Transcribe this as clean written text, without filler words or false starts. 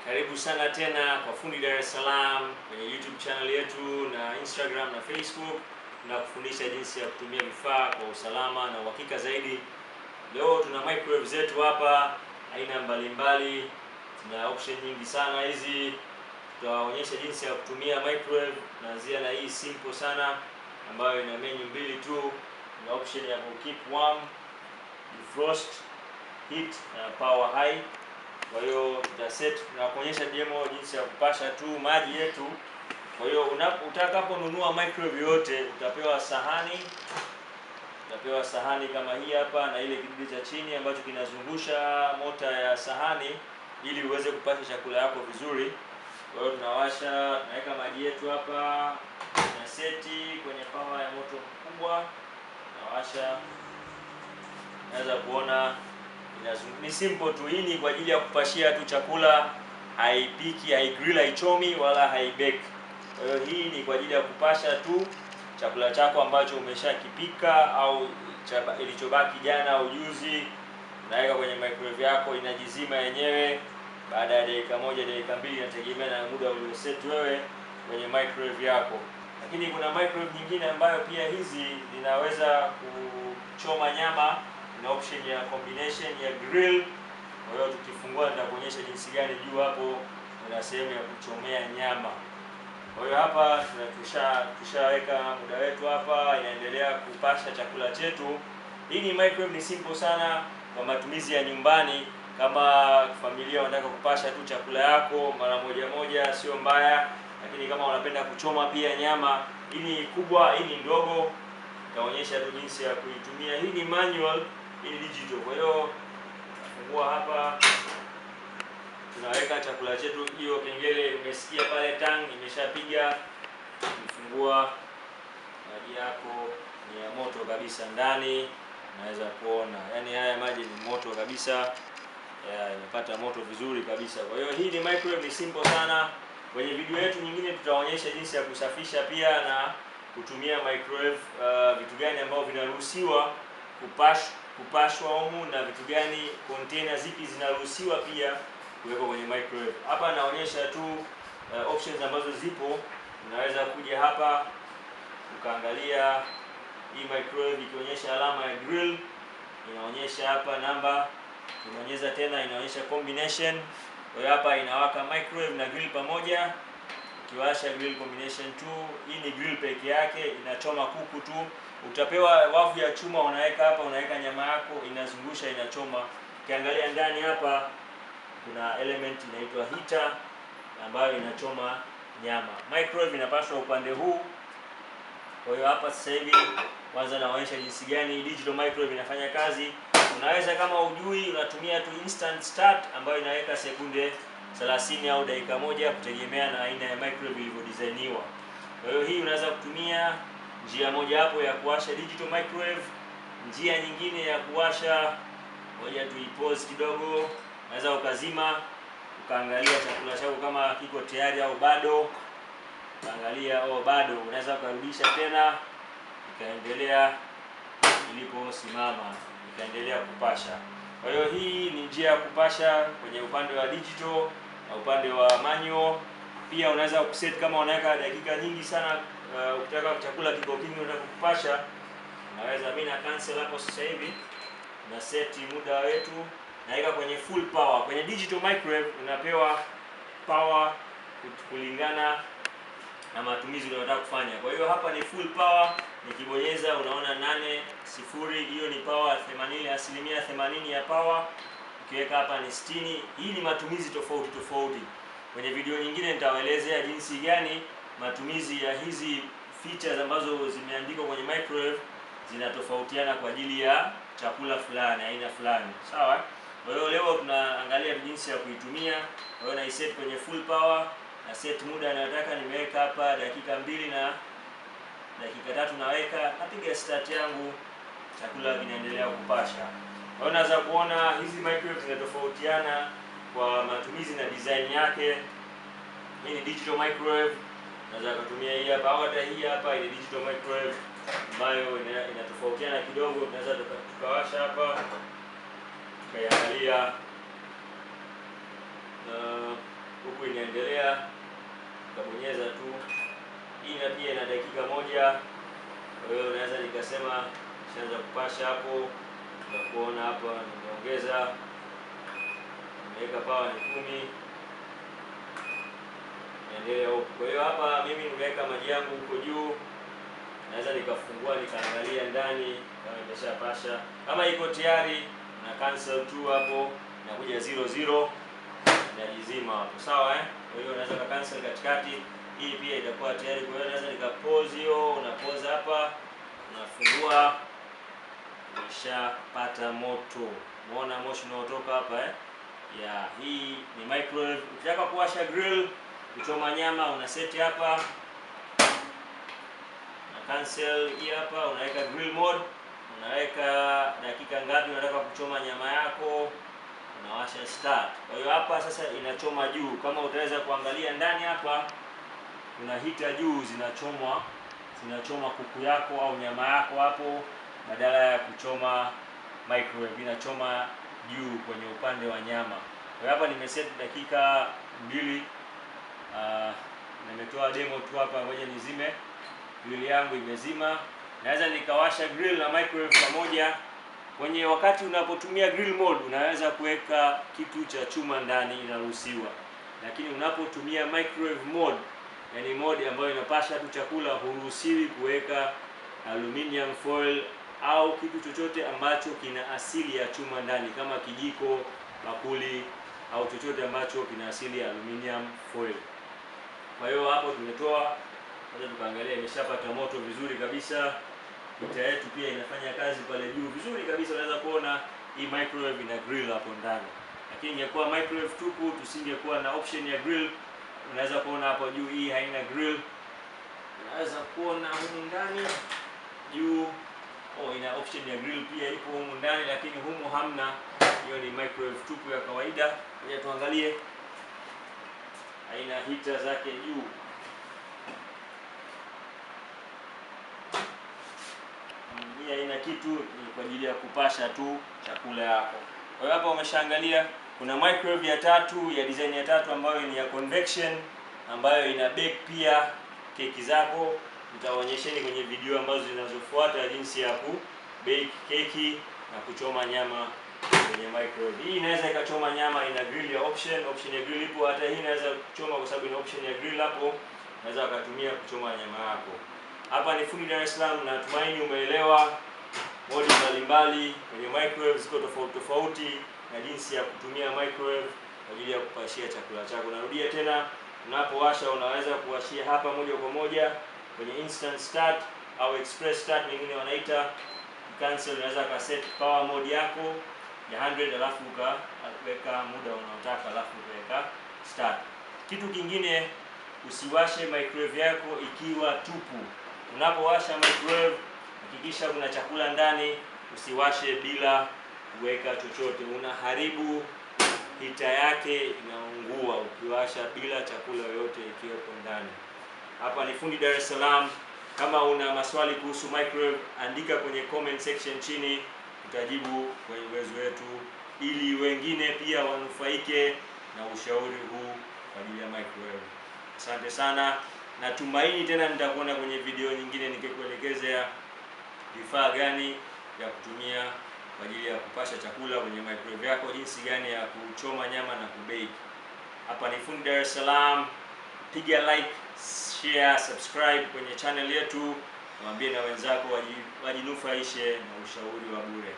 Karibu sana tena kwa fundi Dar es Salaam kwenye YouTube channel yetu na Instagram na Facebook, na kufundisha jinsi ya kutumia vifaa kwa usalama na uhakika zaidi. Leo tuna microwave zetu hapa aina mbalimbali, tuna option nyingi sana hizi. Tutawaonyesha jinsi ya kutumia microwave, naanzia na hii simple sana ambayo ina menu mbili tu. Ina option ya ku keep warm, defrost, heat na power high. Kwa hiyo tunakuonyesha demo jinsi ya kupasha tu maji yetu. Kwa hiyo utakaponunua microwave yote utapewa sahani kama hii hapa na ile kidude cha chini ambacho kinazungusha mota ya sahani ili uweze kupasha chakula yako vizuri. Kwa hiyo tunaweka maji yetu hapa na seti kwenye power ya moto mkubwa. Tunawasha, unaweza kuona ni simple tu. Hii ni kwa ajili ya kupashia tu chakula, haipiki, haigrill, haichomi wala haibake. Kwa hiyo hii ni kwa ajili ya kupasha tu chakula chako ambacho umeshakipika au ilichobaki jana au juzi. Unaweka kwenye microwave yako, inajizima yenyewe baada ya dakika moja, dakika mbili, inategemea na muda ulioset wewe kwenye microwave yako. Lakini kuna microwave nyingine ambayo pia hizi zinaweza kuchoma nyama. Ina option ya combination ya grill. Kwa hiyo tukifungua nitakuonyesha jinsi gani juu hapo kuna sehemu ya kuchomea nyama. Kwa hiyo hapa tushaweka muda wetu hapa, inaendelea kupasha chakula chetu. Hii ni microwave, ni simple sana kwa matumizi ya nyumbani. Kama familia wanataka kupasha tu chakula yako mara moja, sio mbaya. Lakini kama unapenda kuchoma pia nyama, hii ni kubwa, hii ni ndogo. Nitaonyesha tu jinsi ya kuitumia. Hii ni manual, hii ni digital. Kwa hiyo tunafungua hapa, tunaweka chakula chetu. Hiyo kengele umesikia pale, tang imeshapiga. Fungua, maji yako ni ya moto kabisa ndani, naweza kuona. Yaani haya maji ni moto kabisa. Imepata moto vizuri kabisa. Kwa hiyo hii ni microwave, ni simple sana. Kwenye video yetu nyingine tutaonyesha jinsi ya kusafisha pia na kutumia microwave, vitu gani ambavyo vinaruhusiwa kupashwa humu na vitu gani, container zipi zinaruhusiwa pia kuwekwa kwenye microwave. Hapa naonyesha tu options ambazo zipo. Unaweza kuja hapa ukaangalia hii microwave ikionyesha alama ya grill, inaonyesha hapa namba, tunaonyesha tena inaonyesha combination. Kwa hiyo hapa inawaka microwave na grill pamoja. Ukiwasha grill combination 2, hii ni grill peke yake, inachoma kuku tu. Utapewa wavu ya chuma, unaweka hapa, unaweka nyama yako, inazungusha, inachoma. Ukiangalia ndani hapa kuna element inaitwa heater ambayo inachoma nyama. Microwave inapaswa upande huu. Kwa hiyo hapa sasa hivi kwanza naonyesha jinsi gani digital microwave inafanya kazi. Unaweza kama hujui, unatumia tu instant start ambayo inaweka sekunde 30 au dakika moja kutegemea na aina ya microwave ilivyodesigniwa. Kwa hiyo hii unaweza kutumia njia moja hapo ya kuwasha digital microwave. Njia nyingine ya kuwasha, ngoja tuipause kidogo. Unaweza ukazima, ukaangalia chakula chako kama kiko tayari au bado. Ukaangalia bado, unaweza ukarudisha tena, ikaendelea iliposimama, ikaendelea kupasha. Kwa hiyo hii ni njia ya kupasha kwenye upande wa digital na upande wa manual. Pia unaweza kuset kama unaweka dakika nyingi sana, ukitaka chakula kiko kingi unataka kupasha, unaweza. Mimi na cancel hapo sasa hivi na set muda wetu, naweka kwenye full power. Kwenye digital microwave unapewa power kulingana na matumizi unayotaka kufanya. Kwa hiyo hapa ni full power, nikibonyeza unaona 80, hiyo ni power 80, asilimia 80 ya power. Ukiweka hapa ni 60. Hii ni matumizi tofauti. Kwenye video nyingine nitawaelezea jinsi gani matumizi ya hizi features ambazo zimeandikwa kwenye microwave zinatofautiana kwa ajili ya chakula fulani, aina fulani. Sawa? Kwa hiyo leo tunaangalia jinsi ya kuitumia. Kwa hiyo na set kwenye full power na set muda nataka nimeweka hapa dakika 2 na dakika 3 naweka, napiga start yangu, chakula kinaendelea kupasha. Kwa hiyo unaweza kuona hizi microwave zinatofautiana kwa matumizi na design yake. Hii ni digital microwave, unaweza kutumia hii hapa au hata hii hapa ile digital microwave ambayo inatofautiana kidogo. Tunaweza tukawasha hapa, tukaiangalia inaendelea, ukabonyeza tu. Hii na pia ina dakika moja, kwa hiyo naweza nikasema nishaanza kupasha hapo. Utakuona hapa nimeongeza, nimeweka power ni 10, naendelea huko. Kwa hiyo hapa mimi nimeweka maji yangu huko juu, naweza nikafungua nikaangalia ndani kama imeshapasha. Kama iko tayari na cancel tu hapo, inakuja 00 inajizima hapo, sawa eh? Kwa hiyo unaweza cancel katikati, hii pia itakuwa tayari. Kwa hiyo naweza nikapause hiyo, una pause hapa, unafungua, imeshapata moto. Umeona moshi unaotoka hapa eh? Ya, hii ni microwave. Ukitaka kuwasha grill, kuchoma nyama, una set hapa, na cancel hii hapa, unaweka grill mode, unaweka dakika ngapi unataka kuchoma nyama yako, unawasha start. Kwa hiyo hapa sasa inachoma juu. Kama utaweza kuangalia ndani hapa, kuna hita juu zinachoma kuku yako au nyama yako hapo, badala ya kuchoma microwave, inachoma juu kwenye upande wa nyama. Kwa hiyo hapa nimeset dakika 2. Nimetoa demo tu hapa, ngoja nizime grill yangu, imezima. Naweza nikawasha grill na microwave pamoja. Kwenye wakati unapotumia grill mode, unaweza kuweka kitu cha chuma ndani, inaruhusiwa. Lakini unapotumia microwave mode, yani mode ambayo inapasha tu chakula, huruhusiwi kuweka aluminium foil au kitu chochote ambacho kina asili ya chuma ndani, kama kijiko, bakuli au chochote ambacho kina asili ya aluminium foil. Kwa hiyo hapo tumetoa, sasa tukaangalia imeshapata moto vizuri kabisa. Hita yetu pia inafanya kazi pale juu vizuri kabisa. Unaweza kuona hii microwave ina grill hapo ndani. Lakini ingekuwa microwave tupu, tusingekuwa na option ya grill. Unaweza kuona hapo juu hii haina grill. Unaweza kuona humu ndani juu, ina option ya grill pia ipo humu ndani, lakini humu hamna. Hiyo ni microwave tupu ya kawaida. Ngoja tuangalie. Haina hita zake juu. Hii haina kitu, ni kwa ajili ya kupasha tu chakula yako. Kwa hiyo hapa umeshaangalia kuna microwave ya 3 ya design ya 3 ambayo ni ya convection, ambayo ina bake pia keki zako. Nitawaonyesheni kwenye video ambazo zinazofuata jinsi ya ku bake keki na kuchoma nyama kwenye microwave. Hii inaweza ikachoma nyama, ina grill ya option ya grill ipo. Hata hii inaweza kuchoma kwa sababu ina option ya grill hapo, unaweza kutumia kuchoma nyama yako. Hapa ni fundi Dar es Salaam, na natumaini umeelewa modi mbalimbali kwenye microwave, ziko tofauti na jinsi ya kutumia microwave kwa ajili ya kupashia chakula chako. Narudia tena, unapowasha unaweza kuwashia hapa moja kwa moja kwenye instant start au express start wengine wanaita. Cancel, unaweza ka set power mode yako ya 100, alafu ukaweka muda unaotaka, alafu ukaweka start. Kitu kingine, usiwashe microwave yako ikiwa tupu. Unapowasha microwave, hakikisha kuna chakula ndani, usiwashe bila kuweka chochote. Unaharibu hita yake, inaungua ukiwasha bila chakula yoyote ikiwepo ndani. Hapa ni fundi Dar es Salaam. Kama una maswali kuhusu microwave, andika kwenye comment section chini, tutajibu kwa uwezo wetu, ili wengine pia wanufaike na ushauri huu kwa ajili ya microwave. Asante sana. Natumaini tena nitakuona kwenye video nyingine nikikuelekezea vifaa gani ya kutumia kwa ajili ya kupasha chakula kwenye microwave yako, jinsi gani ya kuchoma nyama na kubake. Hapa ni fundi Dar es Salaam. Piga like, share, subscribe kwenye channel yetu, mwambie na wenzako wajinufaishe na ushauri wa bure.